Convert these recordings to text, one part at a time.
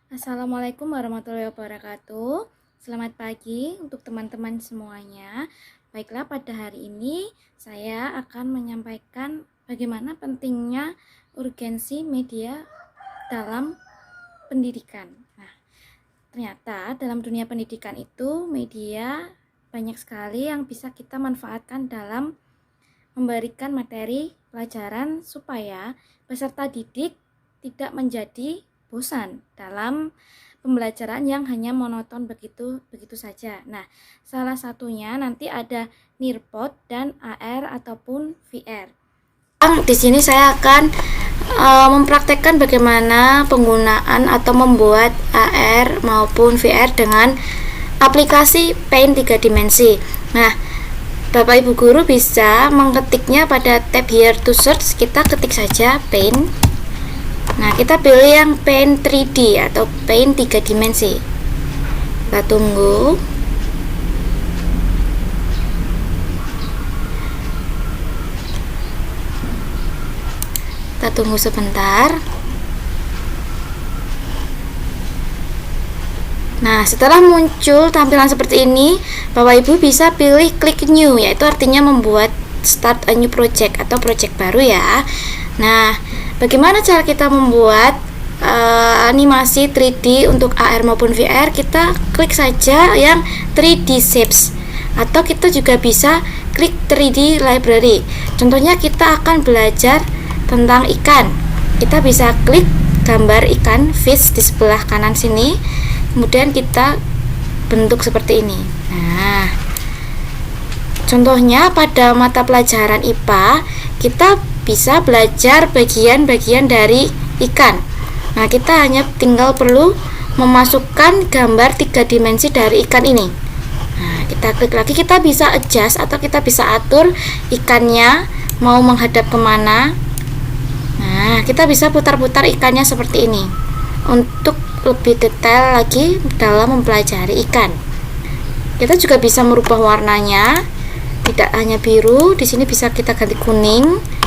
Assalamualaikum warahmatullahi wabarakatuh. Selamat pagi untuk teman-teman semuanya. Baiklah, pada hari ini saya akan menyampaikan bagaimana pentingnya urgensi media dalam pendidikan. Nah, ternyata dalam dunia pendidikan itu media banyak sekali yang bisa kita manfaatkan dalam memberikan materi pelajaran supaya peserta didik tidak menjadi bosan dalam pembelajaran yang hanya monoton begitu saja. Nah, salah satunya nanti ada Nearpod dan AR ataupun VR. Di sini saya akan mempraktekkan bagaimana penggunaan atau membuat AR maupun VR dengan aplikasi Paint 3 dimensi. Nah, Bapak Ibu guru bisa mengetiknya pada tab Here to Search. Kita ketik saja Paint. Nah, kita pilih yang Paint 3D atau Paint 3 dimensi. Kita tunggu. Kita tunggu sebentar. Nah, setelah muncul tampilan seperti ini, Bapak Ibu bisa pilih klik new, yaitu artinya membuat start a new project atau project baru ya. Nah, bagaimana cara kita membuat animasi 3D untuk AR maupun VR? Kita klik saja yang 3D Shapes, atau kita juga bisa klik 3D Library. Contohnya kita akan belajar tentang ikan. Kita bisa klik gambar ikan fish di sebelah kanan sini, kemudian kita bentuk seperti ini. Nah, contohnya pada mata pelajaran IPA, kita bisa belajar bagian-bagian dari ikan. Nah, kita hanya tinggal perlu memasukkan gambar 3 dimensi dari ikan ini. Nah, kita klik lagi, kita bisa adjust atau kita bisa atur ikannya mau menghadap kemana. Nah, kita bisa putar-putar ikannya seperti ini untuk lebih detail lagi dalam mempelajari ikan. Kita juga bisa merubah warnanya, tidak hanya biru, di sini bisa kita ganti kuning.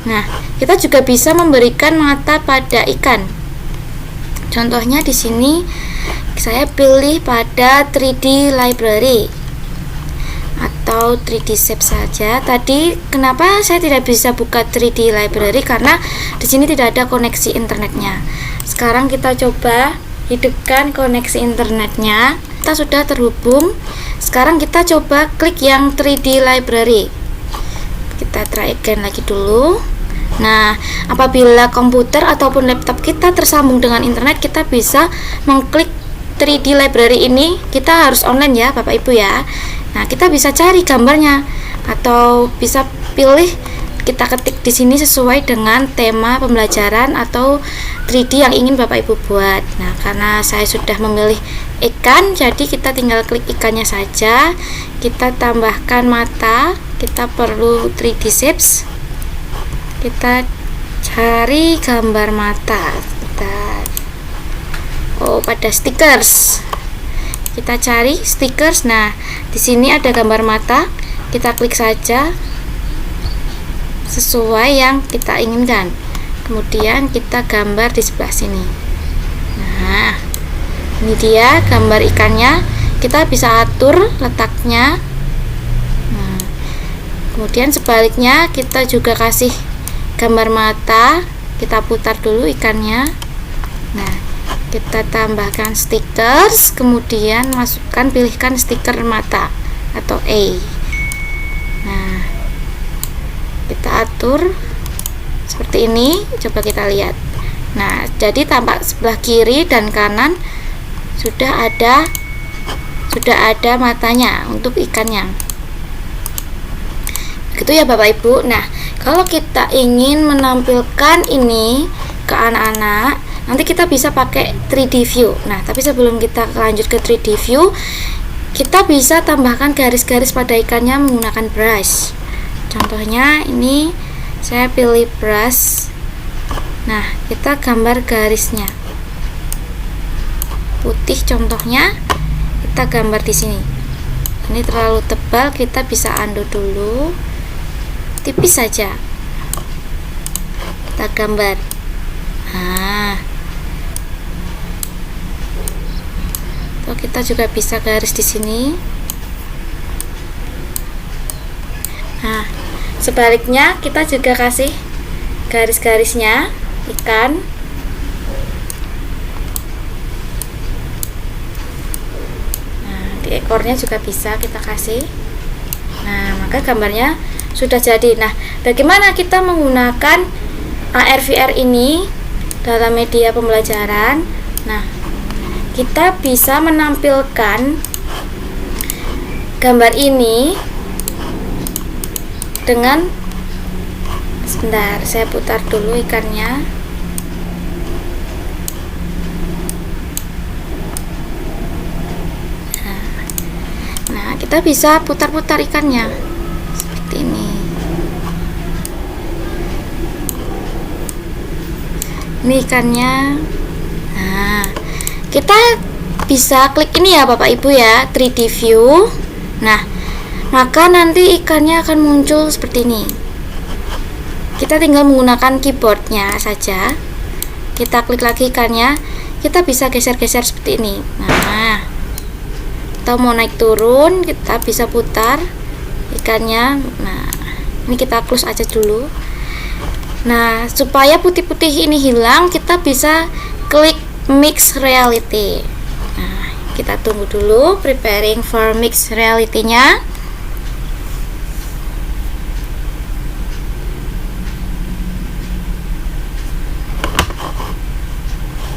Nah, kita juga bisa memberikan mata pada ikan. Contohnya di sini saya pilih pada 3D Library atau 3D Shape saja. Tadi kenapa saya tidak bisa buka 3D Library? Karena di sini tidak ada koneksi internetnya. Sekarang kita coba hidupkan koneksi internetnya. Kita sudah terhubung. Sekarang kita coba klik yang 3D Library. Kita try again lagi dulu. Nah, apabila komputer ataupun laptop kita tersambung dengan internet, kita bisa mengklik 3D Library ini. Kita harus online ya Bapak Ibu ya. Nah, kita bisa cari gambarnya atau bisa pilih, kita ketik di sini sesuai dengan tema pembelajaran atau 3D yang ingin Bapak Ibu buat. Nah, karena saya sudah memilih ikan, jadi kita tinggal klik ikannya saja. Kita tambahkan mata, kita perlu 3D shapes. Kita cari gambar mata. Pada stickers. Kita cari stickers. Nah, di sini ada gambar mata. Kita klik saja sesuai yang kita inginkan. Kemudian kita gambar di sebelah sini. Nah, ini dia gambar ikannya. Kita bisa atur letaknya. Nah, kemudian sebaliknya kita juga kasih gambar mata. Kita putar dulu ikannya. Nah, kita tambahkan stickers, kemudian masukkan, pilihkan stiker mata atau A. Nah, kita atur seperti ini. Coba kita lihat. Nah, jadi tampak sebelah kiri dan kanan sudah ada matanya untuk ikannya. Gitu ya Bapak Ibu. Nah, kalau kita ingin menampilkan ini ke anak-anak, nanti kita bisa pakai 3D view. Nah, tapi sebelum kita lanjut ke 3D view, kita bisa tambahkan garis-garis pada ikannya menggunakan brush. Contohnya ini saya pilih brush. Nah, kita gambar garisnya putih, contohnya kita gambar di sini. Ini terlalu tebal, kita bisa undo dulu, tipis saja. Kita gambar. Nah, atau kita juga bisa garis di sini. Nah, sebaliknya kita juga kasih garis-garisnya ikan. Nah, di ekornya juga bisa kita kasih. Nah, maka gambarnya sudah jadi. Nah, bagaimana kita menggunakan AR VR ini dalam media pembelajaran? Nah, kita bisa menampilkan gambar ini dengan, sebentar, saya putar dulu ikannya. Nah, kita bisa putar-putar ikannya seperti ini. Ini ikannya. Nah, kita bisa klik ini ya Bapak Ibu ya, 3D view. Nah, maka nanti ikannya akan muncul seperti ini. Kita tinggal menggunakan keyboardnya saja. Kita klik lagi ikannya, kita bisa geser-geser seperti ini. Nah, atau mau naik turun, kita bisa putar ikannya. Nah, ini kita close aja dulu. Nah, supaya putih-putih ini hilang, kita bisa klik mix reality. Nah, kita tunggu dulu preparing for mix reality-nya.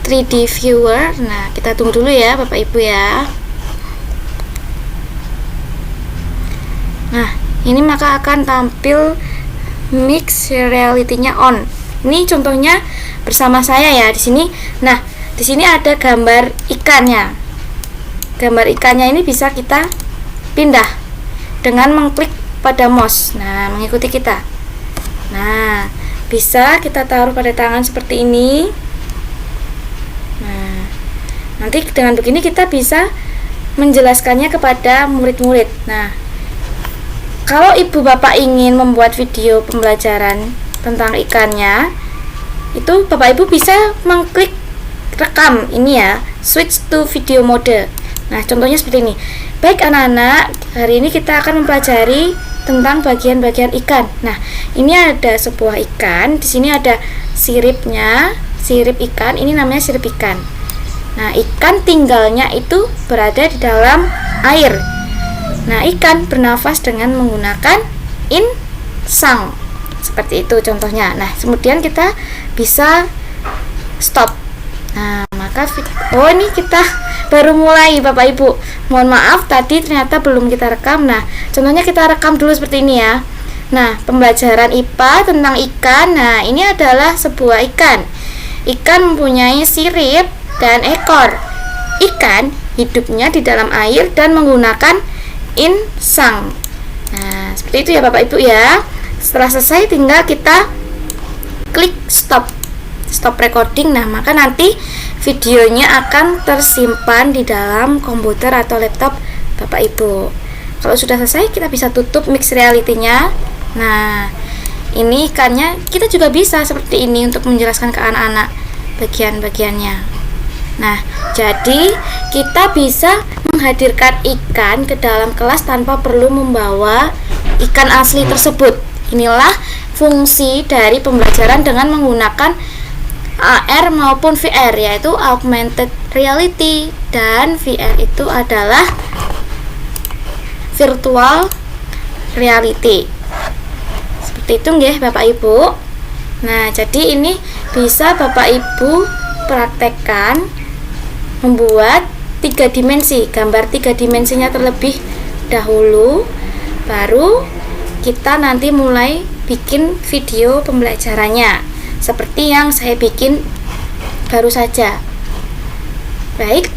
3D viewer. Nah, kita tunggu dulu ya Bapak Ibu ya. Nah, ini maka akan tampil mix reality-nya on. Ini contohnya bersama saya ya di sini. Nah, di sini ada gambar ikannya. Gambar ikannya ini bisa kita pindah dengan mengklik pada mouse. Nah, mengikuti kita. Nah, bisa kita taruh pada tangan seperti ini. Nah, nanti dengan begini kita bisa menjelaskannya kepada murid-murid. Nah, kalau ibu bapak ingin membuat video pembelajaran tentang ikannya, itu bapak ibu bisa mengklik rekam ini ya, switch to video mode. Nah, contohnya seperti ini. Baik anak-anak, hari ini kita akan mempelajari tentang bagian-bagian ikan. Nah, ini ada sebuah ikan, di sini ada siripnya, sirip ikan, ini namanya sirip ikan. Nah, ikan tinggalnya itu berada di dalam air. Nah, ikan bernafas dengan menggunakan insang. Seperti itu contohnya. Nah, kemudian kita bisa stop. Nah, maka ini kita baru mulai Bapak Ibu. Mohon maaf tadi ternyata belum kita rekam. Nah, contohnya kita rekam dulu seperti ini ya. Nah, pembelajaran IPA tentang ikan. Nah, ini adalah sebuah ikan. Ikan mempunyai sirip dan ekor. Ikan hidupnya di dalam air dan menggunakan insang. Nah, seperti itu ya Bapak Ibu ya. Setelah selesai tinggal kita klik stop recording. Nah, maka nanti videonya akan tersimpan di dalam komputer atau laptop Bapak Ibu. Kalau sudah selesai kita bisa tutup mix reality-nya. Nah, ini ikannya kita juga bisa seperti ini untuk menjelaskan ke anak-anak bagian-bagiannya. Nah, jadi kita bisa menghadirkan ikan ke dalam kelas tanpa perlu membawa ikan asli tersebut. Inilah fungsi dari pembelajaran dengan menggunakan AR maupun VR, yaitu augmented reality, dan VR itu adalah virtual reality. Seperti itu nggih Bapak Ibu. Nah, jadi ini bisa Bapak Ibu praktekkan membuat 3 dimensi, gambar 3 dimensinya terlebih dahulu, baru kita nanti mulai bikin video pembelajarannya seperti yang saya bikin baru saja. Baik,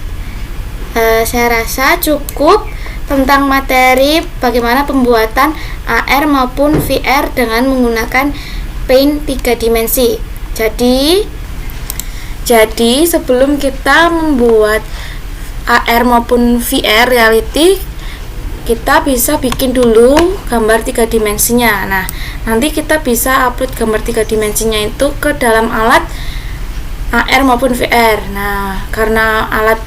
saya rasa cukup tentang materi bagaimana pembuatan AR maupun VR dengan menggunakan Paint 3 dimensi. Jadi sebelum kita membuat AR maupun VR reality, kita bisa bikin dulu gambar 3 dimensinya. Nah, nanti kita bisa upload gambar 3 dimensinya itu ke dalam alat AR maupun VR. Nah, karena alat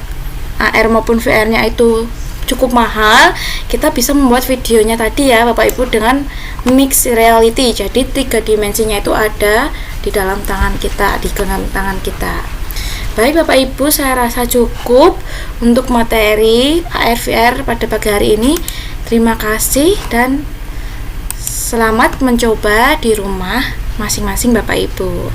AR maupun VR-nya itu cukup mahal, kita bisa membuat videonya tadi ya Bapak Ibu dengan mixed reality. Jadi 3 dimensinya itu ada di dalam tangan kita, di genggam tangan kita. Baik Bapak Ibu, saya rasa cukup untuk materi AR VR pada pagi hari ini. Terima kasih dan selamat mencoba di rumah masing-masing Bapak Ibu.